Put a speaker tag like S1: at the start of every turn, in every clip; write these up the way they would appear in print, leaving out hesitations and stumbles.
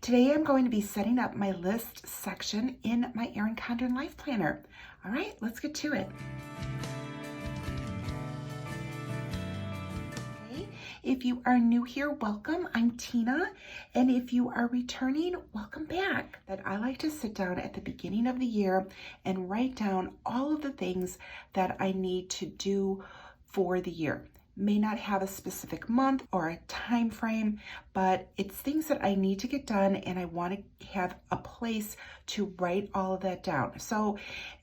S1: Today I'm going to be setting up my list section in my Erin Condren LifePlanner. All right, let's get to it. If you are new here, welcome. I'm Tina. And if you are returning, welcome back. That I like to sit down at the beginning of the year and write down all of the things that I need to do for the year. May not have a specific month or a time frame, but it's things that I need to get done, and I want to have a place to write all of that down. So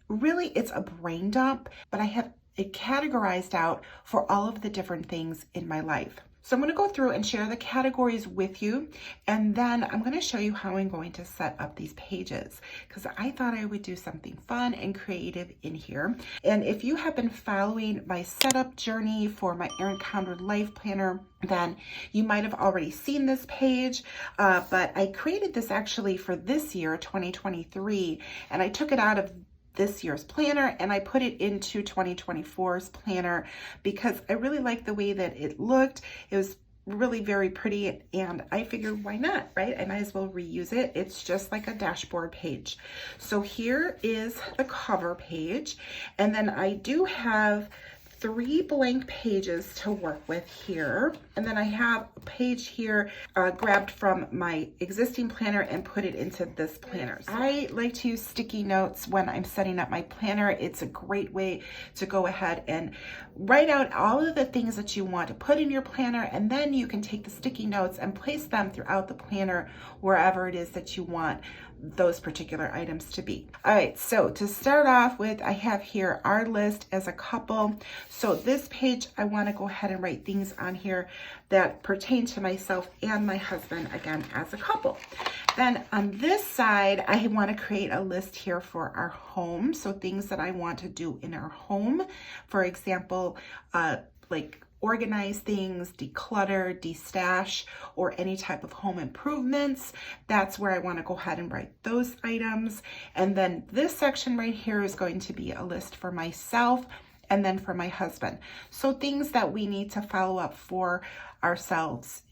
S1: really it's a brain dump, but I have it categorized out for all of the different things in my life. So I'm going to go through and share the categories with you, and then I'm going to show you how I'm going to set up these pages, because I thought I would do something fun and creative in here. And if you have been following my setup journey for my Erin Condren LifePlanner, then you might have already seen this page, but I created this actually for this year, 2023, and I took it out of this year's planner and I put it into 2024's planner because I really liked the way that it looked. It was really very pretty, and I figured, why not, right? I might as well reuse it. It's just like a dashboard page. So here is the cover page, and then I do have 3 blank pages to work with here. And then I have a page here grabbed from my existing planner and put it into this planner. I like to use sticky notes when I'm setting up my planner. It's a great way to go ahead and write out all of the things that you want to put in your planner, and then you can take the sticky notes and place them throughout the planner wherever it is that you want those particular items to be. All right, so to start off with, I have here our list as a couple. So this page, I want to go ahead and write things on here that pertain to myself and my husband, again, as a couple. Then on this side, I want to create a list here for our home. So things that I want to do in our home. For example, like organize things, declutter, destash, or any type of home improvements. That's where I want to go ahead and write those items. And then this section right here is going to be a list for myself and then for my husband. So things that we need to follow up for ourselves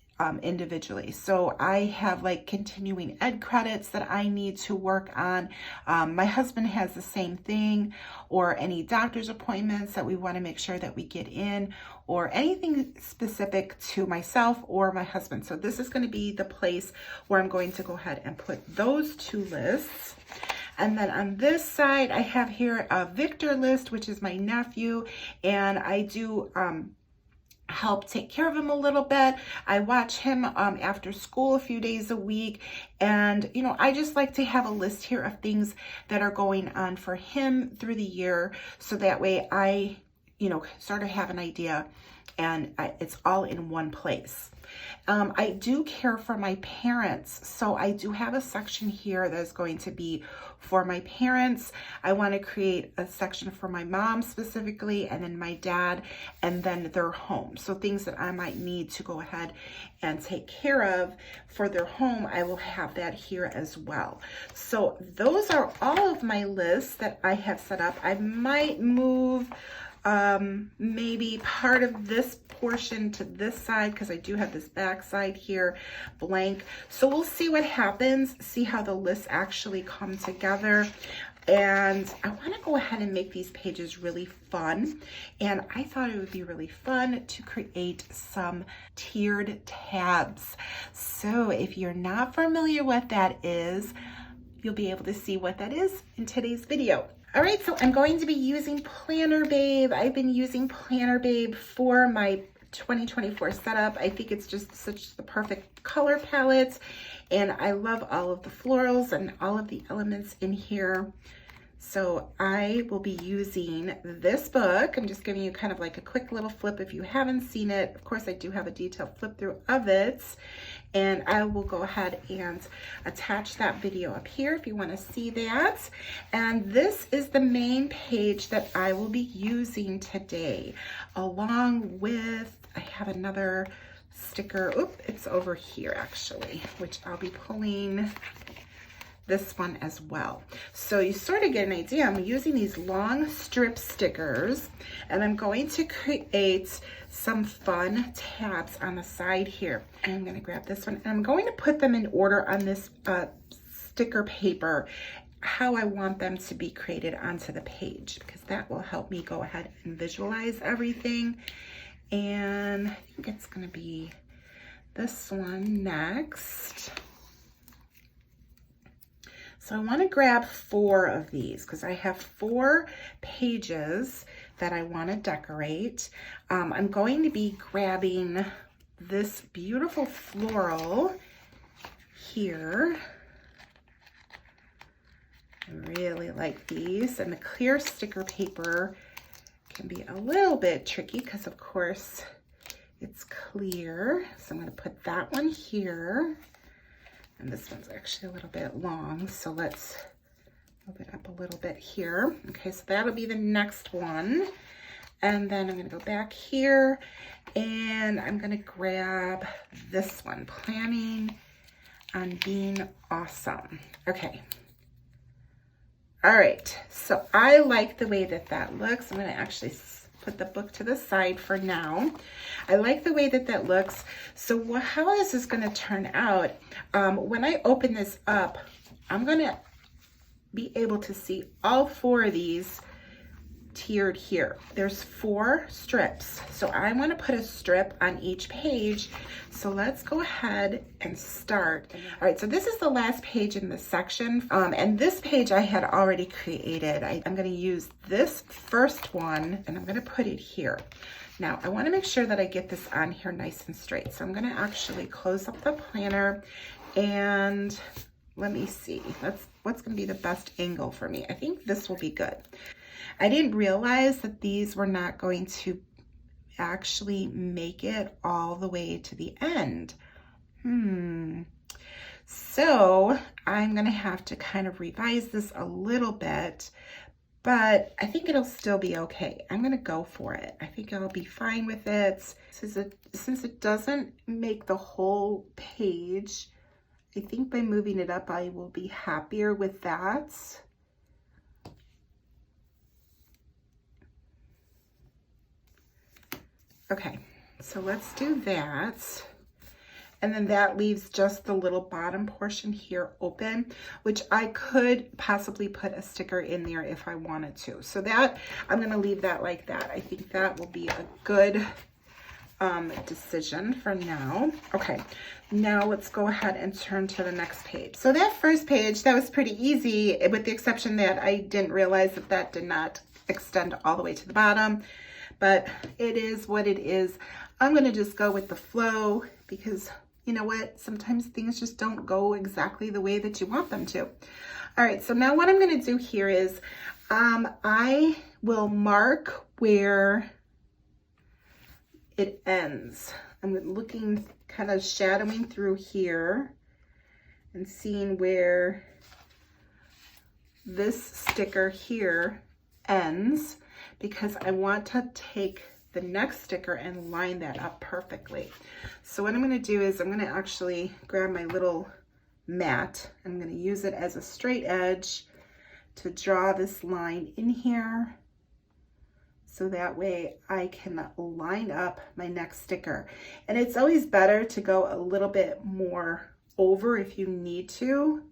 S1: individually. So I have like continuing ed credits that I need to work on. My husband has the same thing, or any doctor's appointments that we want to make sure that we get in, or anything specific to myself or my husband. So this is going to be the place where I'm going to go ahead and put those 2 lists. And then on this side, I have here a Victor list, which is my nephew, and I do help take care of him a little bit. I watch him after school a few days a week, and I just like to have a list here of things that are going on for him through the year, so that way I sort of have an idea, and it's all in one place. I do care for my parents, so I do have a section here that's going to be for my parents. I want to create a section for my mom specifically, and then my dad, and then their home. So things that I might need to go ahead and take care of for their home, I will have that here as well. So those are all of my lists that I have set up. I might move maybe part of this portion to this side, because I do have this back side here blank. So we'll see what happens, see how the lists actually come together. And I want to go ahead and make these pages really fun. And I thought it would be really fun to create some tiered tabs. So if you're not familiar what that is, you'll be able to see what that is in today's video. All right, so I'm going to be using Planner Babe. I've been using Planner Babe for my 2024 setup. I think it's just such the perfect color palette, and I love all of the florals and all of the elements in here. So I will be using this book. I'm just giving you kind of like a quick little flip if you haven't seen it. Of course, I do have a detailed flip through of it, and I will go ahead and attach that video up here if you want to see that. And this is the main page that I will be using today, along with, I have another sticker. Oop, it's over here actually, which I'll be pulling this one as well. So you sort of get an idea. I'm using these long strip stickers, and I'm going to create some fun tabs on the side here. And I'm going to grab this one, and I'm going to put them in order on this sticker paper, how I want them to be created onto the page, because that will help me go ahead and visualize everything. And I think it's going to be this one next. So I want to grab 4 of these because I have 4 pages that I want to decorate. I'm going to be grabbing this beautiful floral here. I really like these, and the clear sticker paper can be a little bit tricky because of course it's clear. So I'm going to put that one here. And this one's actually a little bit long, so let's move it up a little bit here. Okay, so that'll be the next one. And then I'm gonna go back here and I'm gonna grab this one, Planning on Being Awesome. Okay. All right, so I like the way that that looks. I'm gonna actually put the book to the side for now. I like the way that that looks. So how is this going to turn out? When I open this up, I'm going to be able to see all 4 of these tiered here. There's 4 strips. So I want to put a strip on each page. So let's go ahead and start. All right, so this is the last page in this section. And this page I had already created. I'm going to use this first one and I'm going to put it here. Now I want to make sure that I get this on here nice and straight. So I'm going to actually close up the planner and let me see. What's going to be the best angle for me? I think this will be good. I didn't realize that these were not going to actually make it all the way to the end. So I'm going to have to kind of revise this a little bit, but I think it'll still be okay. I'm going to go for it. I think I'll be fine with it. Since it doesn't make the whole page, I think by moving it up, I will be happier with that. Okay, so let's do that. And then that leaves just the little bottom portion here open, which I could possibly put a sticker in there if I wanted to. So that, I'm gonna leave that like that. I think that will be a good decision for now. Okay, now let's go ahead and turn to the next page. So that first page, that was pretty easy, with the exception that I didn't realize that that did not extend all the way to the bottom. But it is what it is. I'm going to just go with the flow because you know what? Sometimes things just don't go exactly the way that you want them to. All right, so now what I'm going to do here is I will mark where it ends. I'm looking, kind of shadowing through here and seeing where this sticker here ends, because I want to take the next sticker and line that up perfectly. So what I'm going to do is I'm going to actually grab my little mat. I'm going to use it as a straight edge to draw this line in here, so that way I can line up my next sticker. And it's always better to go a little bit more over if you need to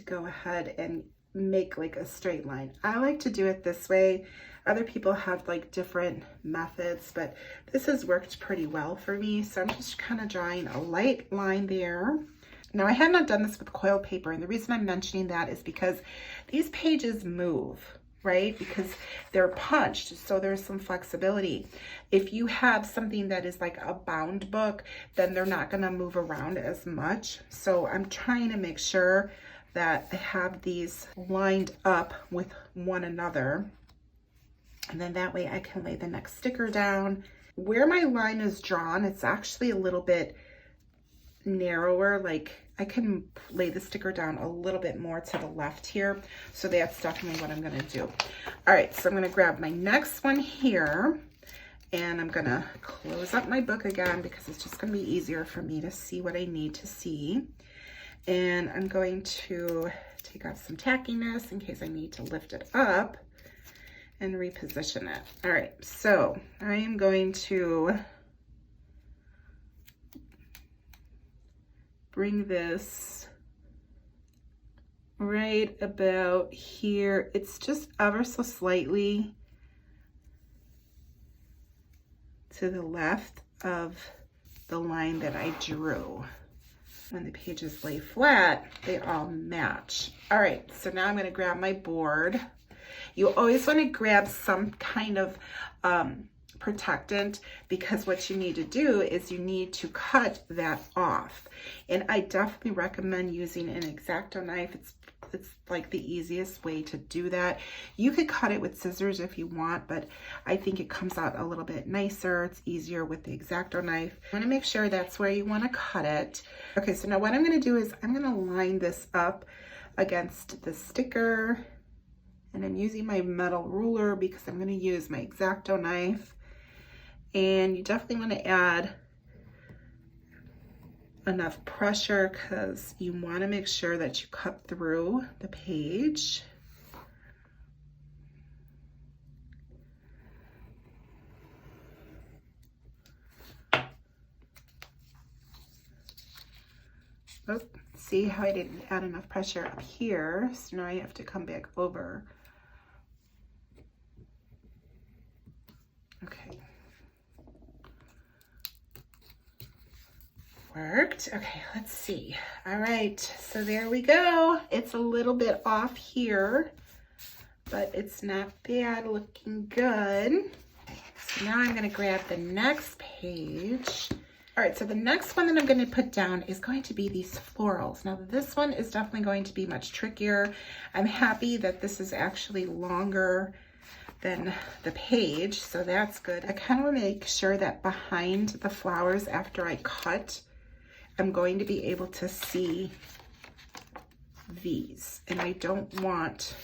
S1: go ahead and make like a straight line. I like to do it this way. Other people have like different methods, but this has worked pretty well for me. So I'm just kind of drawing a light line there. Now I have not done this with coil paper, and the reason I'm mentioning that is because these pages move, right? Because they're punched, so there's some flexibility. If you have something that is like a bound book, then they're not gonna move around as much. So I'm trying to make sure that I have these lined up with one another. And then that way I can lay the next sticker down. Where my line is drawn, it's actually a little bit narrower. Like I can lay the sticker down a little bit more to the left here. So that's definitely what I'm gonna do. All right, so I'm gonna grab my next one here, And I'm gonna close up my book again because it's just gonna be easier for me to see what I need to see. And I'm going to take off some tackiness in case I need to lift it up and reposition it. All right, so I am going to bring this right about here. It's just ever so slightly to the left of the line that I drew. When the pages lay flat, they all match. All right, so now I'm gonna grab my board. You always wanna grab some kind of protectant, because what you need to do is you need to cut that off. And I definitely recommend using an X-Acto knife. It's like the easiest way to do that. You could cut it with scissors if you want, but I think it comes out a little bit nicer. It's easier with the X-Acto knife. You want to make sure that's where you want to cut it. Okay, so now what I'm going to do is I'm going to line this up against the sticker, and I'm using my metal ruler because I'm going to use my X-Acto knife. And you definitely want to add enough pressure because you want to make sure that you cut through the page. Oh, see how I didn't add enough pressure up here, so now I have to come back over. Okay. Worked. Okay, let's see. All right, so there we go. It's a little bit off here, but it's not bad, looking good. So now I'm gonna grab the next page. All right, so the next one that I'm gonna put down is going to be these florals. Now this one is definitely going to be much trickier. I'm happy that this is actually longer than the page, so that's good. I kind of want to make sure that behind the flowers after I cut, I'm going to be able to see these, and I don't want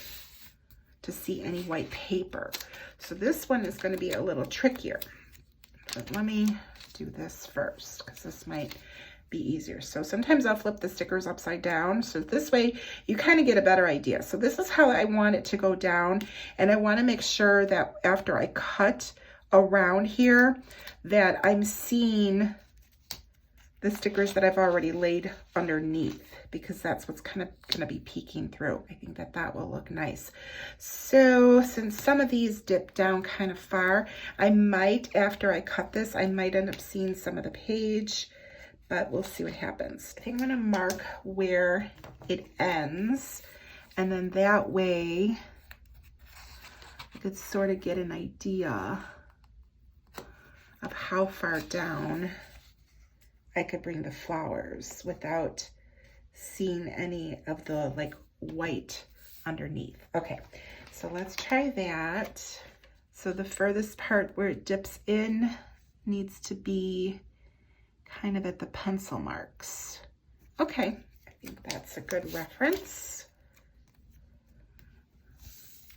S1: to see any white paper. So this one is going to be a little trickier, but let me do this first because this might be easier. So sometimes I'll flip the stickers upside down, so this way you kind of get a better idea. So this is how I want it to go down, and I want to make sure that after I cut around here that I'm seeing the stickers that I've already laid underneath, because that's what's kind of going to be peeking through. I think that that will look nice. So since some of these dip down kind of far, I might, after I cut this, I might end up seeing some of the page, but we'll see what happens. I think I'm going to mark where it ends, and then that way I could sort of get an idea of how far down I could bring the flowers without seeing any of the like white underneath. Okay, so let's try that. So the furthest part where it dips in needs to be kind of at the pencil marks. Okay, I think that's a good reference.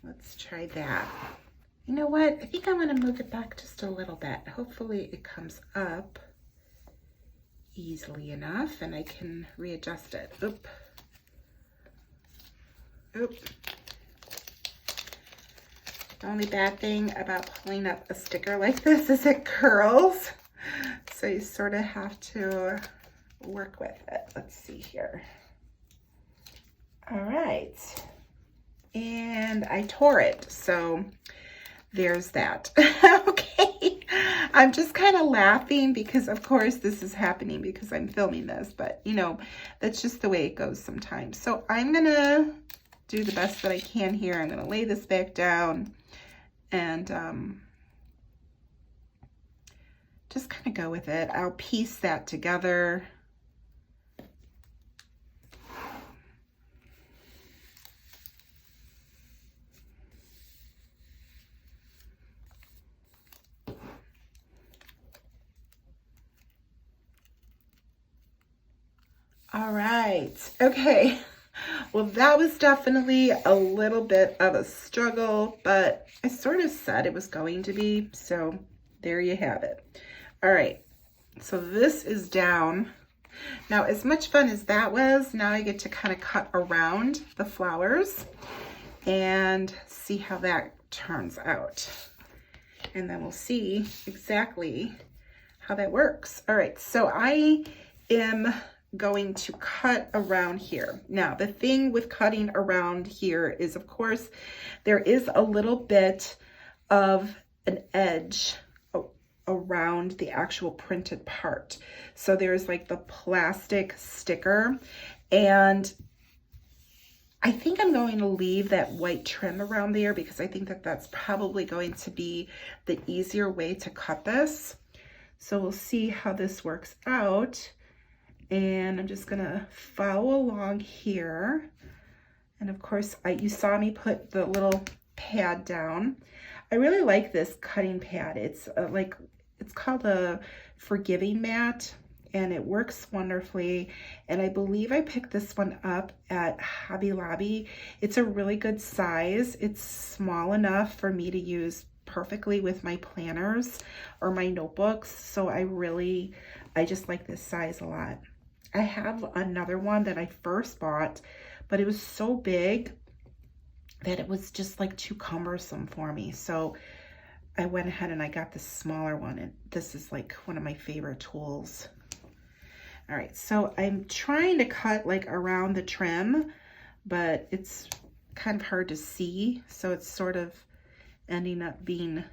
S1: Let's try that. You know what? I think I'm going to move it back just a little bit. Hopefully it comes up easily enough and I can readjust it. Oop. Oop. The only bad thing about pulling up a sticker like this is it curls. So you sort of have to work with it. Let's see here. All right. And I tore it. So there's that. Okay. I'm just kind of laughing because of course this is happening because I'm filming this, but you know, that's just the way it goes sometimes. So I'm going to do the best that I can here. I'm going to lay this back down and just kind of go with it. I'll piece that together. All right, okay. Well, that was definitely a little bit of a struggle, but I sort of said it was going to be, so there you have it. All right, so this is down. Now, as much fun as that was, now I get to kind of cut around the flowers and see how that turns out. And then we'll see exactly how that works. All right, so I am going to cut around here. Now, the thing with cutting around here is, of course, there is a little bit of an edge around the actual printed part. So there's like the plastic sticker, and I think I'm going to leave that white trim around there because I think that that's probably going to be the easier way to cut this. So we'll see how this works out. And I'm just gonna follow along here. And of course, you saw me put the little pad down. I really like this cutting pad. It's it's called a forgiving mat, and it works wonderfully. And I believe I picked this one up at Hobby Lobby. It's a really good size. It's small enough for me to use perfectly with my planners or my notebooks. So I just like this size a lot. I have another one that I first bought, but it was so big that it was just like too cumbersome for me. So I went ahead and I got the smaller one, and this is like one of my favorite tools. All right, so I'm trying to cut like around the trim, but it's kind of hard to see. So it's sort of ending up being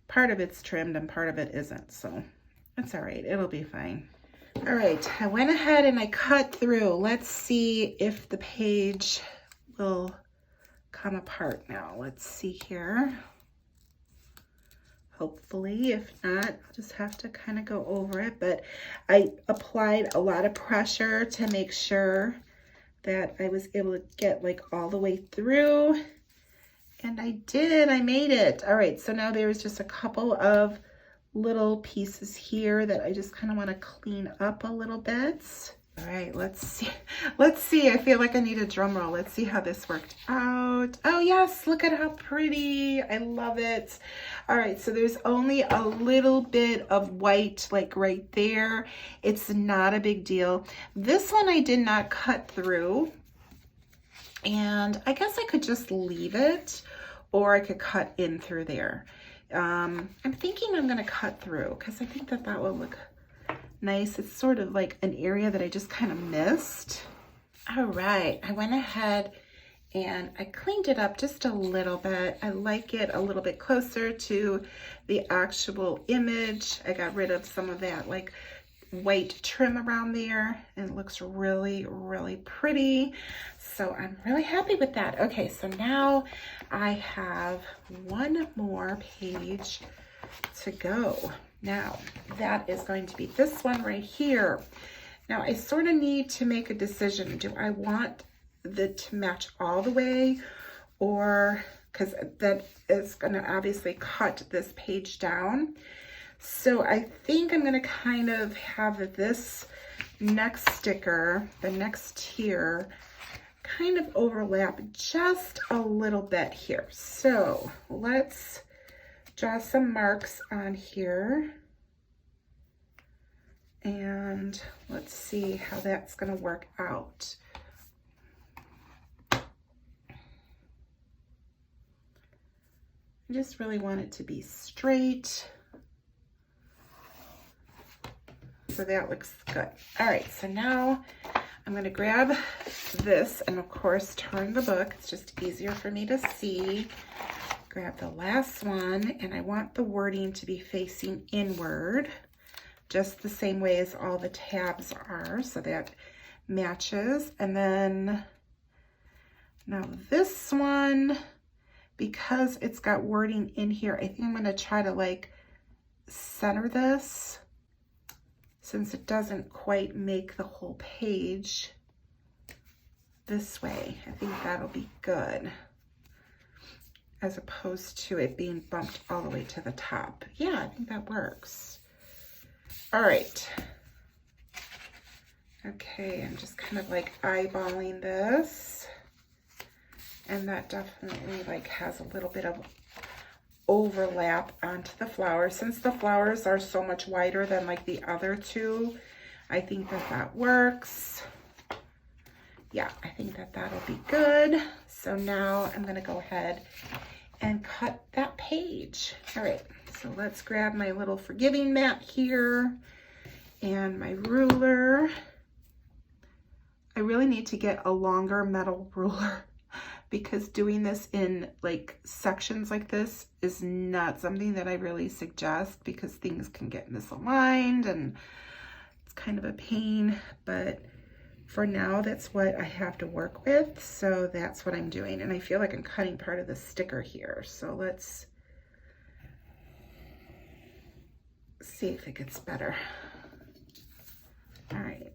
S1: part of it's trimmed and part of it isn't. So it's all right, it'll be fine. All right, I went ahead and I cut through. Let's see if the page will come apart now. Let's see here. Hopefully, if not, I'll just have to kind of go over it. But I applied a lot of pressure to make sure that I was able to get like all the way through. And I did, I made it. All right, so now there's just a couple of little pieces here that I just kind of want to clean up a little bit. All right, let's see. Let's see. I feel like I need a drum roll. Let's see how this worked out. Oh yes, look at how pretty. I love it. All right, so there's only a little bit of white like right there. It's not a big deal. This one I did not cut through, and I guess I could just leave it, or I could cut in through there. I'm thinking I'm gonna cut through because I think that that will look nice. It's sort of like an area that I just kind of missed. All right, I went ahead and I cleaned it up just a little bit. I like it a little bit closer to the actual image. I got rid of some of that like white trim around there, and it looks really, really pretty. So I'm really happy with that. Okay, so now I have one more page to go. Now, that is going to be this one right here. Now, I sort of need to make a decision. Do I want to match all the way, or, because that is going to obviously cut this page down. So I think I'm going to kind of have this next sticker, the next tier, kind of overlap just a little bit here. So let's draw some marks on here, and let's see how that's going to work out. I just really want it to be straight. So that looks good. All right, so now I'm going to grab this and of course turn the book. It's just easier for me to see. Grab the last one, and I want the wording to be facing inward, just the same way as all the tabs are, so that matches. And then now this one, because it's got wording in here, I think I'm going to try to like center this, since it doesn't quite make the whole page this way. I think that'll be good, as opposed to it being bumped all the way to the top. Yeah, I think that works. All right. Okay, I'm just kind of like eyeballing this. And that definitely like has a little bit of overlap onto the flowers. Since the flowers are so much wider than like the other two, I think that that works. Yeah, I think that that'll be good. So now I'm gonna go ahead and cut that page. All right, so let's grab my little forgiving mat here and my ruler. I really need to get a longer metal ruler because doing this in like sections like this is not something that I really suggest because things can get misaligned and it's kind of a pain, but for now, that's what I have to work with. So that's what I'm doing. And I feel like I'm cutting part of the sticker here. So let's see if it gets better. All right.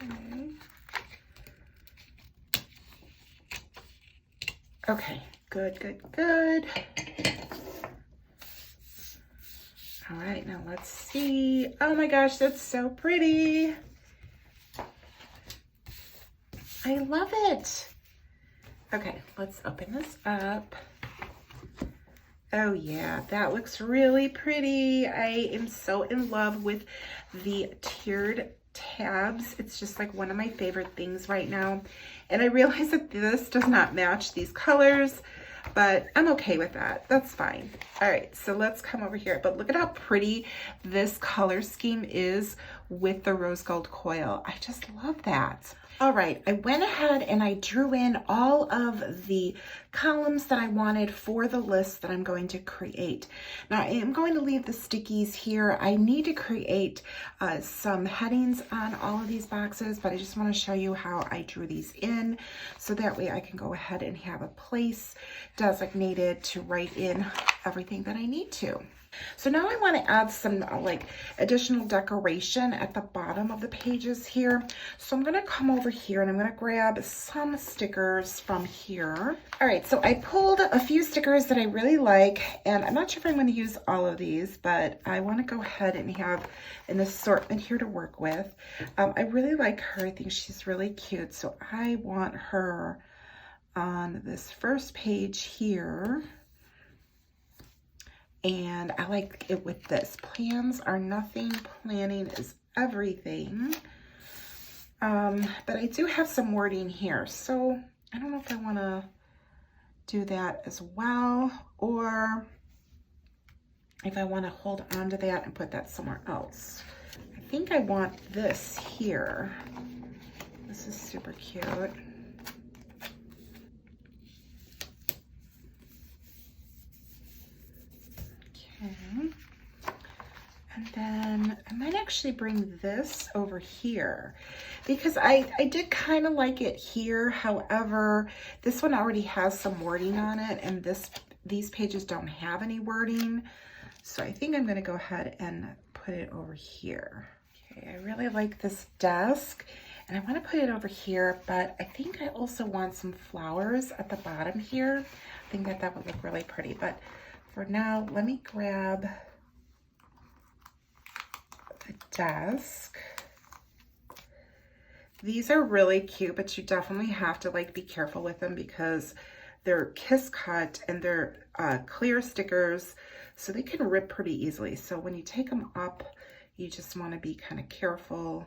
S1: Okay. Okay, good, good, good. All right, now let's see. Oh my gosh, that's so pretty. I love it. Okay, let's open this up. Oh yeah, that looks really pretty. I am so in love with the tiered tabs. It's just like one of my favorite things right now. And I realize that this does not match these colors, but I'm okay with that. That's fine. All right, so let's come over here. But look at how pretty this color scheme is with the rose gold coil. I just love that. All right, I went ahead and I drew in all of the columns that I wanted for the list that I'm going to create. Now I am going to leave the stickies here. I need to create some headings on all of these boxes, but I just want to show you how I drew these in so that way I can go ahead and have a place designated to write in everything that I need to. So now I want to add some like additional decoration at the bottom of the pages here. So I'm going to come over here and I'm going to grab some stickers from here. All right, so I pulled a few stickers that I really like, and I'm not sure if I'm going to use all of these, but I want to go ahead and have an assortment here to work with. I really like her. I think she's really cute. So I want her on this first page here. And I like it with this. Plans are nothing, planning is everything. But I do have some wording here. So I don't know if I want to do that as well, or if I want to hold on to that and put that somewhere else. I think I want this here. This is super cute. Okay. And then I might actually bring this over here because I did kind of like it here. However, this one already has some wording on it, and these pages don't have any wording. So I think I'm going to go ahead and put it over here. Okay, I really like this desk and I want to put it over here, but I think I also want some flowers at the bottom here. I think that that would look really pretty, but for now, let me grab the desk. These are really cute, but you definitely have to like be careful with them because they're kiss cut and they're clear stickers, so they can rip pretty easily. So when you take them up, you just want to be kind of careful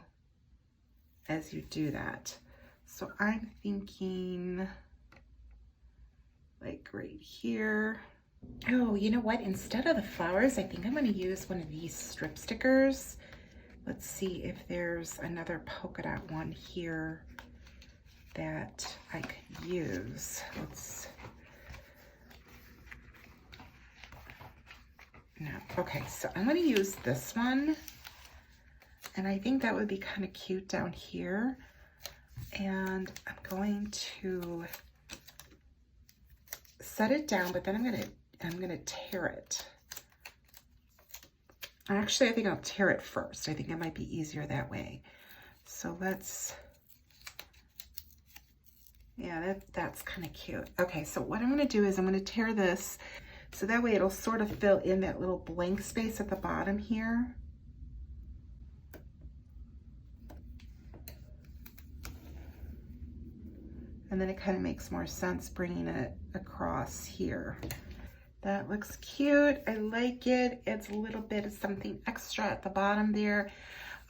S1: as you do that. So I'm thinking like right here. Oh, you know what? Instead of the flowers, I think I'm going to use one of these strip stickers. Let's see if there's another polka dot one here that I could use. No. Okay, so I'm going to use this one. And I think that would be kind of cute down here. And I'm going to set it down, but then I'm going to tear it. Actually, I think I'll tear it first. I think it might be easier that way. So let's, yeah, that's kind of cute. Okay, so what I'm going to do is I'm going to tear this so that way it'll sort of fill in that little blank space at the bottom here. And And then it kind of makes more sense bringing it across here. That looks cute. I like it. It's a little bit of something extra at the bottom there.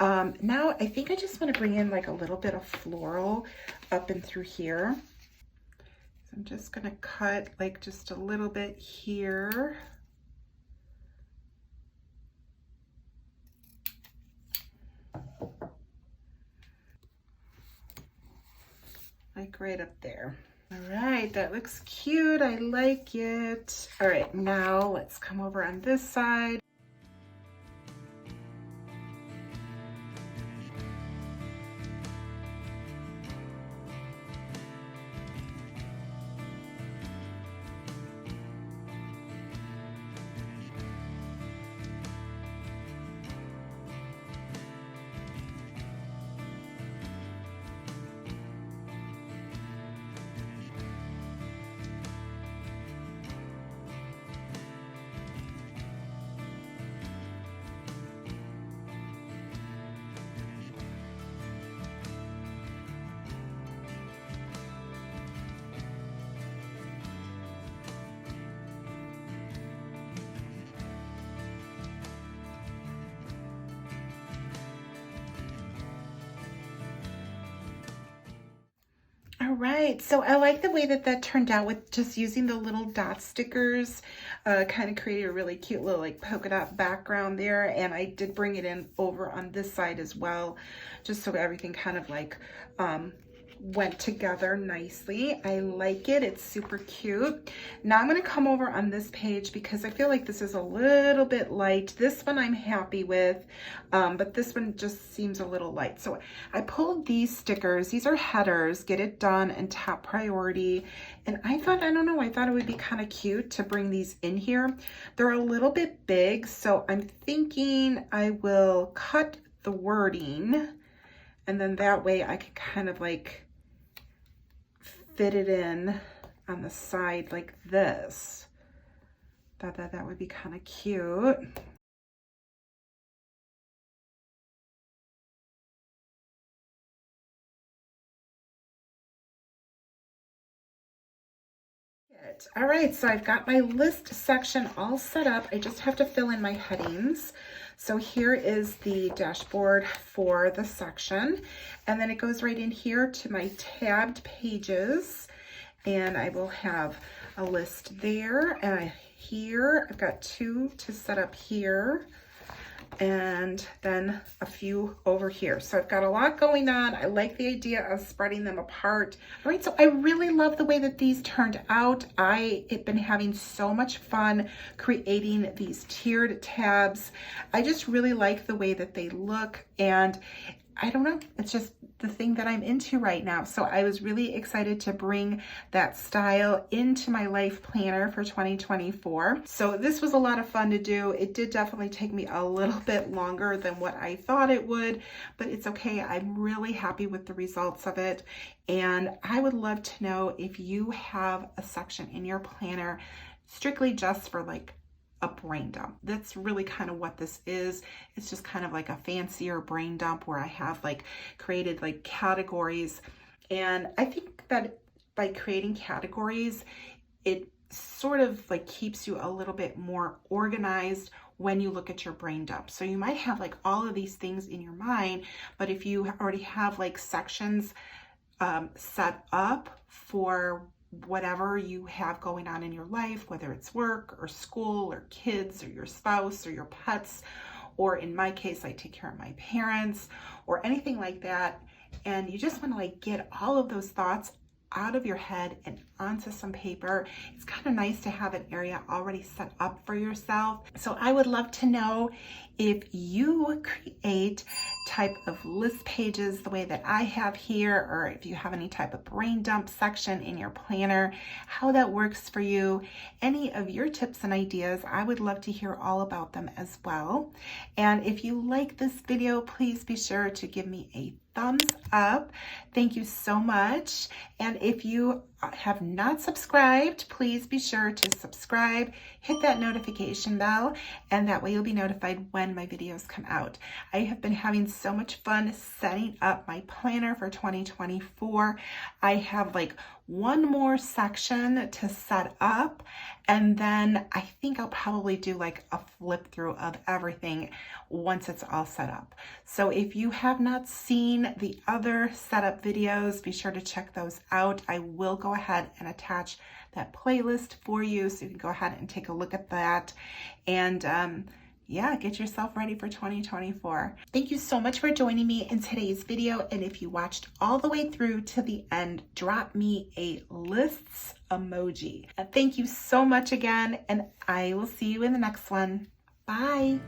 S1: Now I think I just want to bring in like a little bit of floral up and through here. So I'm just going to cut like just a little bit here. Like right up there. All right, that looks cute. I like it. All right, now let's come over on this side. All right, so I like the way that that turned out with just using the little dot stickers, kind of created a really cute little like polka dot background there. And I did bring it in over on this side as well, just so everything kind of like went together nicely. I like it. It's super cute. Now I'm going to come over on this page because I feel like this is a little bit light. This one I'm happy with, but this one just seems a little light. So I pulled these stickers. These are headers, get it done and top priority. And I thought, I don't know, I thought it would be kind of cute to bring these in here. They're a little bit big, so I'm thinking I will cut the wording, and then that way I can kind of like fit it in on the side like this. Thought that would be kind of cute. All right, so I've got my list section all set up. I just have to fill in my headings. So here is the dashboard for the section, and then it goes right in here to my tabbed pages, and I will have a list there. And here I've got 2 to set up here, and then a few over here. So I've got a lot going on. I like the idea of spreading them apart. All right, so I really love the way that these turned out. I have been having so much fun creating these tiered tabs. I just really like the way that they look, and I don't know, it's just the thing that I'm into right now. So I was really excited to bring that style into my life planner for 2024. So this was a lot of fun to do. It did definitely take me a little bit longer than what I thought it would, but it's okay. I'm really happy with the results of it. And I would love to know if you have a section in your planner strictly just for like a brain dump. That's really kind of what this is. It's just kind of like a fancier brain dump where I have like created like categories. And I think that by creating categories, it sort of like keeps you a little bit more organized when you look at your brain dump. So you might have like all of these things in your mind, but if you already have like sections set up for whatever you have going on in your life, whether it's work or school or kids or your spouse or your pets, or in my case, I take care of my parents or anything like that. And you just want to like get all of those thoughts out of your head and onto some paper. It's kind of nice to have an area already set up for yourself. So I would love to know if you create type of list pages the way that I have here, or if you have any type of brain dump section in your planner, how that works for you. Any of your tips and ideas, I would love to hear all about them as well. And if you like this video, please be sure to give me a thumbs up. Thank you so much. And if you have not subscribed, please be sure to subscribe, hit that notification bell, and that way you'll be notified when my videos come out. I have been having so much fun setting up my planner for 2024. I have like one more section to set up, and then I think I'll probably do like a flip through of everything once it's all set up. So if you have not seen the other setup videos, be sure to check those out. I will go ahead and attach that playlist for you so you can go ahead and take a look at that. And yeah, get yourself ready for 2024. Thank you so much for joining me in today's video. And if you watched all the way through to the end, drop me a lists emoji. Thank you so much again, and I will see you in the next one. Bye.